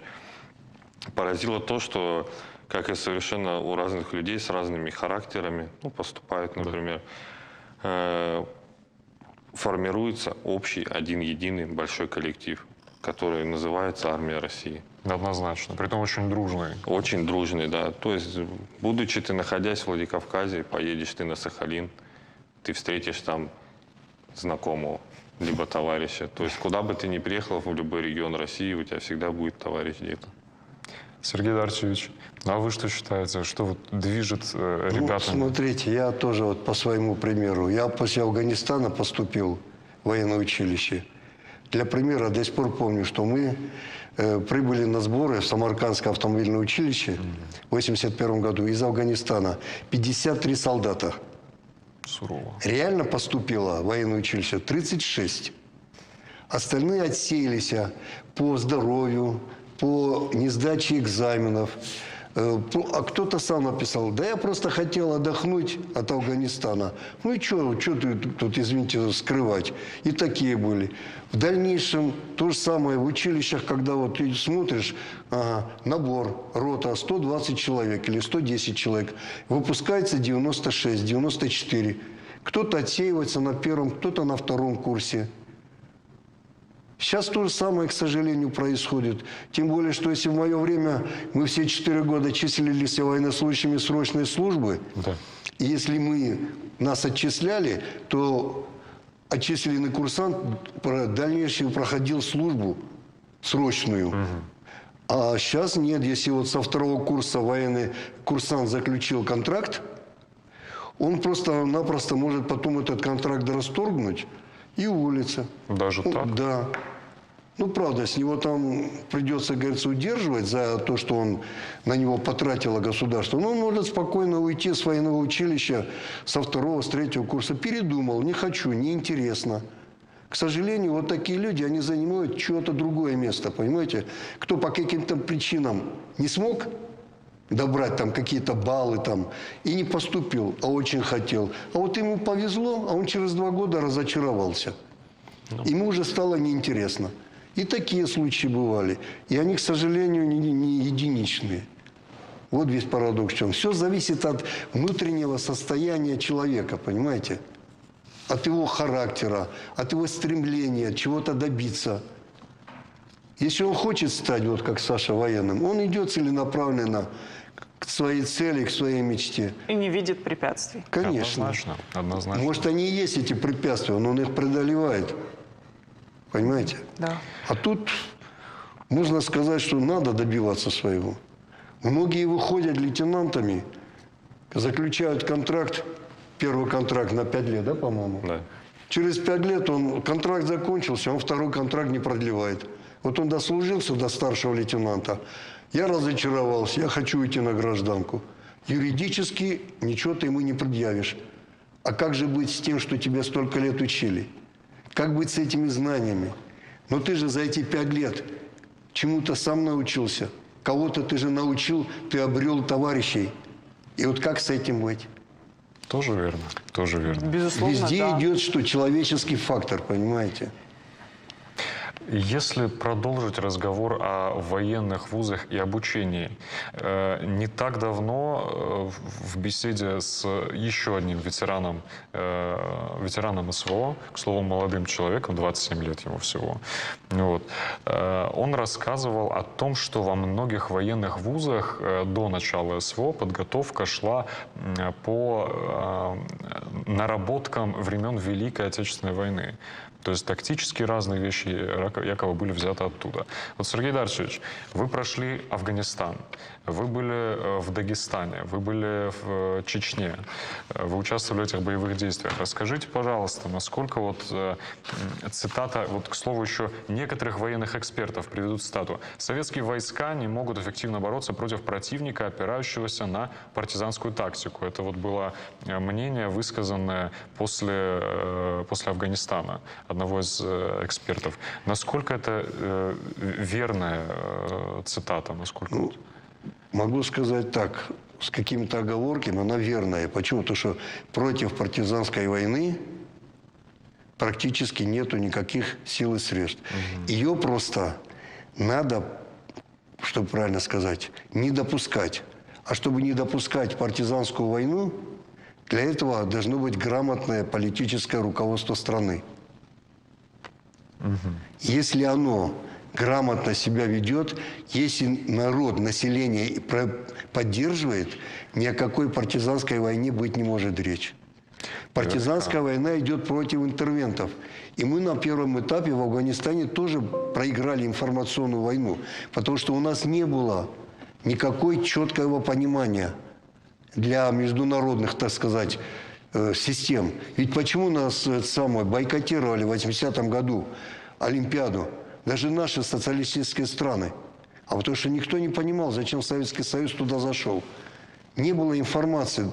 Поразило то, что, как и совершенно у разных людей с разными характерами, ну, поступают, например, формируется общий, один единый большой коллектив, который называется «Армия России». Однозначно. Притом очень дружный. Очень дружный, да. То есть, будучи ты, находясь в Владикавказе, поедешь ты на Сахалин, ты встретишь там знакомого, либо товарища. То есть, куда бы ты ни приехал, в любой регион России, у тебя всегда будет товарищ где-то. Сергей Дарчевич, а вы что считаете, что вот движет ребятами? Ну, смотрите, я тоже вот по своему примеру. Я после Афганистана поступил в военное училище. Для примера, до сих пор помню, что мы прибыли на сборы в Самаркандское автомобильное училище в 1981 году из Афганистана. 53 солдата. Сурово. Реально поступило в военное училище 36. Остальные отсеялись по здоровью, по несдаче экзаменов. А кто-то сам написал: да я просто хотел отдохнуть от Афганистана. Ну и что тут, извините, скрывать? И такие были. В дальнейшем то же самое в училищах, когда вот ты смотришь, набор, рота 120 человек или 110 человек, выпускается 96, 94. Кто-то отсеивается на первом, кто-то на втором курсе. Сейчас то же самое, к сожалению, происходит. Тем более, что если в мое время мы все 4 года числились военнослужащими срочной службы, да. И если нас отчисляли, то отчисленный курсант дальнейшую проходил службу срочную. А сейчас нет. Если вот со 2-го курса военный курсант заключил контракт, он просто-напросто может потом этот контракт расторгнуть и уволиться. Даже так? Да. Ну, правда, с него там придется, говорится, удерживать за то, что он на него потратило государство. Но он может спокойно уйти с военного училища со 2-го, с 3-го курса. Передумал, не хочу, неинтересно. К сожалению, вот такие люди, они занимают чье-то другое место, понимаете? Кто по каким-то причинам не смог добрать там какие-то баллы там и не поступил, а очень хотел. А вот ему повезло, а он через 2 года разочаровался. Ему уже стало неинтересно. И такие случаи бывали. И они, к сожалению, не единичные. Вот весь парадокс в чем. Все зависит от внутреннего состояния человека, понимаете? От его характера, от его стремления чего-то добиться. Если он хочет стать, вот как Саша, военным, он идет целенаправленно к своей цели, к своей мечте. И не видит препятствий. Конечно. Однозначно. Может, они и есть эти препятствия, но он их преодолевает. Понимаете? Да. А тут можно сказать, что надо добиваться своего. Многие выходят лейтенантами, заключают контракт, первый контракт на 5 лет, да, по-моему? Да. Через 5 лет контракт закончился, он второй контракт не продлевает. Вот он дослужился до старшего лейтенанта. Я разочаровался, я хочу идти на гражданку. Юридически ничего ты ему не предъявишь. А как же быть с тем, что тебя столько лет учили? Как быть с этими знаниями? Но ты же за эти 5 лет чему-то сам научился. Кого-то ты же научил, ты обрел товарищей. И вот как с этим быть? Тоже верно, тоже верно. Безусловно, Везде да. идет, что человеческий фактор, понимаете? Если продолжить разговор о военных вузах и обучении, не так давно в беседе с еще одним ветераном СВО, к слову, молодым человеком, 27 лет ему всего, вот, он рассказывал о том, что во многих военных вузах до начала СВО подготовка шла по наработкам времен Великой Отечественной войны. То есть тактически разные вещи якобы были взяты оттуда. Вот, Сергей Дарчевич, вы прошли Афганистан, вы были в Дагестане, вы были в Чечне, вы участвовали в этих боевых действиях. Расскажите, пожалуйста, насколько вот цитата, вот, к слову, еще некоторых военных экспертов приведут цитату: «Советские войска не могут эффективно бороться против противника, опирающегося на партизанскую тактику». Это вот было мнение, высказанное после Афганистана одного из экспертов. Насколько это верная цитата? Насколько... Могу сказать так, с какими-то оговорками, она верная. Почему? Потому что против партизанской войны практически нету никаких сил и средств. Ее просто надо, чтобы правильно сказать, не допускать. А чтобы не допускать партизанскую войну, для этого должно быть грамотное политическое руководство страны. Если оно грамотно себя ведет, если народ, население поддерживает, ни о какой партизанской войне быть не может речь. Партизанская война идет против интервентов. И мы на первом этапе в Афганистане тоже проиграли информационную войну, потому что у нас не было никакой четкого понимания для международных, так сказать, систем. Ведь почему нас бойкотировали в 80-м году Олимпиаду? Даже наши социалистические страны. А потому что никто не понимал, зачем Советский Союз туда зашел. Не было информации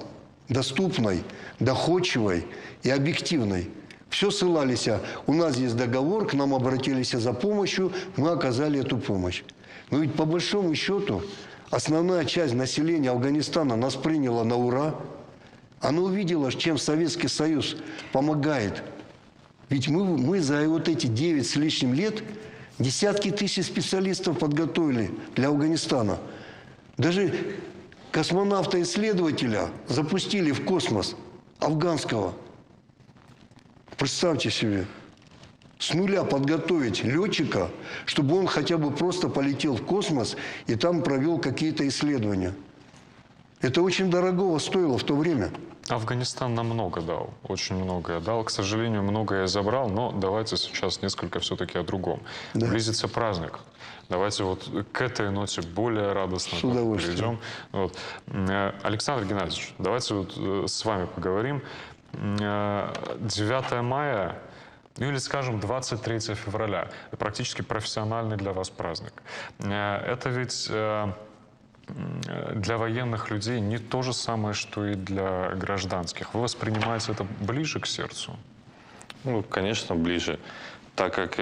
доступной, доходчивой и объективной. Все ссылались, у нас есть договор, к нам обратились за помощью, мы оказали эту помощь. Но ведь по большому счету основная часть населения Афганистана нас приняла на ура. Она увидела, чем Советский Союз помогает. Ведь мы за вот эти 9 с лишним лет десятки тысяч специалистов подготовили для Афганистана. Даже космонавта-исследователя запустили в космос афганского. Представьте себе, с нуля подготовить летчика, чтобы он хотя бы просто полетел в космос и там провел какие-то исследования. Это очень дорогого стоило в то время. Афганистан нам много дал, очень многое дал. К сожалению, многое забрал, но давайте сейчас несколько все-таки о другом. Да. Близится праздник. Давайте вот к этой ноте более радостно перейдем. Вот. Александр Геннадьевич, давайте вот с вами поговорим. 9 мая, ну или, скажем, 23 февраля. Практически профессиональный для вас праздник. Это ведь... для военных людей не то же самое, что и для гражданских. Вы воспринимаете это ближе к сердцу? Ну, конечно, ближе. Так как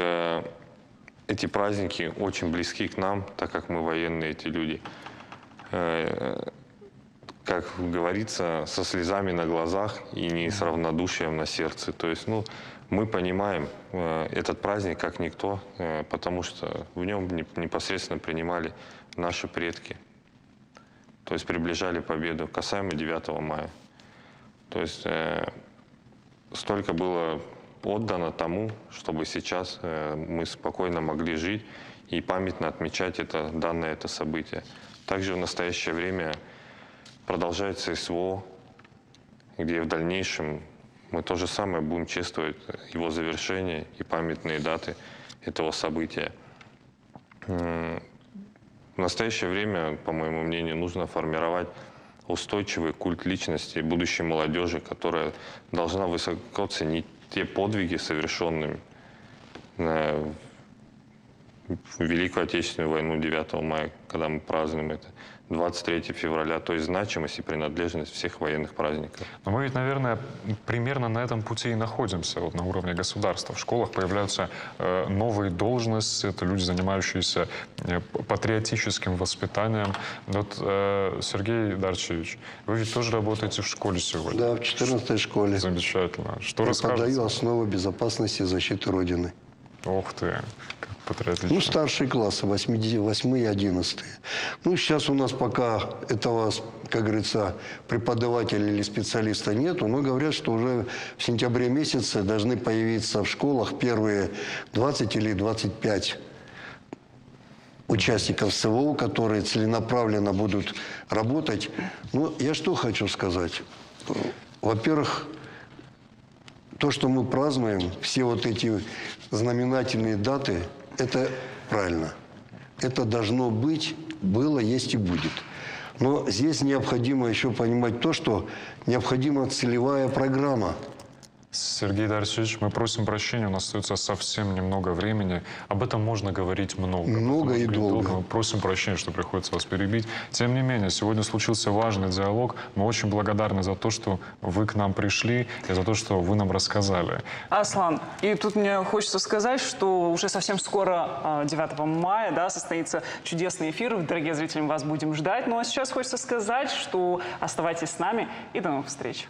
эти праздники очень близки к нам, так как мы военные, эти люди. Как говорится, со слезами на глазах и не с равнодушием на сердце. То есть, ну, мы понимаем этот праздник как никто, потому что в нем непосредственно принимали наши предки. То есть приближали победу, касаемо 9 мая. То есть столько было отдано тому, чтобы сейчас мы спокойно могли жить и памятно отмечать данное событие. Также в настоящее время продолжается СВО, где в дальнейшем мы то же самое будем чествовать его завершение и памятные даты этого события. В настоящее время, по моему мнению, нужно формировать устойчивый культ личности будущей молодежи, которая должна высоко ценить те подвиги, совершенные в Великую Отечественную войну 9 мая, когда мы празднуем это, 23 февраля, то есть значимость и принадлежность всех военных праздников. Но мы ведь, наверное, примерно на этом пути и находимся, вот на уровне государства. В школах появляются новые должности, это люди, занимающиеся патриотическим воспитанием. Вот, Сергей Дарчевич, вы ведь тоже работаете в школе сегодня? Да, в 14-й школе. Замечательно. Что преподаю расскажете? основы безопасности и защиты Родины. Ох ты, как патриотично. Ну, старшие классы, 8 и 11. Ну, сейчас у нас пока этого, как говорится, преподавателя или специалиста нету, но говорят, что уже в сентябре месяце должны появиться в школах первые 20 или 25 участников СВО, которые целенаправленно будут работать. Ну, я что хочу сказать. Во-первых, то, что мы празднуем, все вот эти знаменательные даты, это правильно. Это должно быть, было, есть и будет. Но здесь необходимо еще понимать то, что необходима целевая программа. Сергей Дарчевич, мы просим прощения, у нас остается совсем немного времени. Об этом можно говорить много. Много и долго. Мы просим прощения, что приходится вас перебить. Тем не менее, сегодня случился важный диалог. Мы очень благодарны за то, что вы к нам пришли и за то, что вы нам рассказали. Аслан, и тут мне хочется сказать, что уже совсем скоро, 9 мая, да, состоится чудесный эфир. Дорогие зрители, мы вас будем ждать. Ну а сейчас хочется сказать, что оставайтесь с нами и до новых встреч.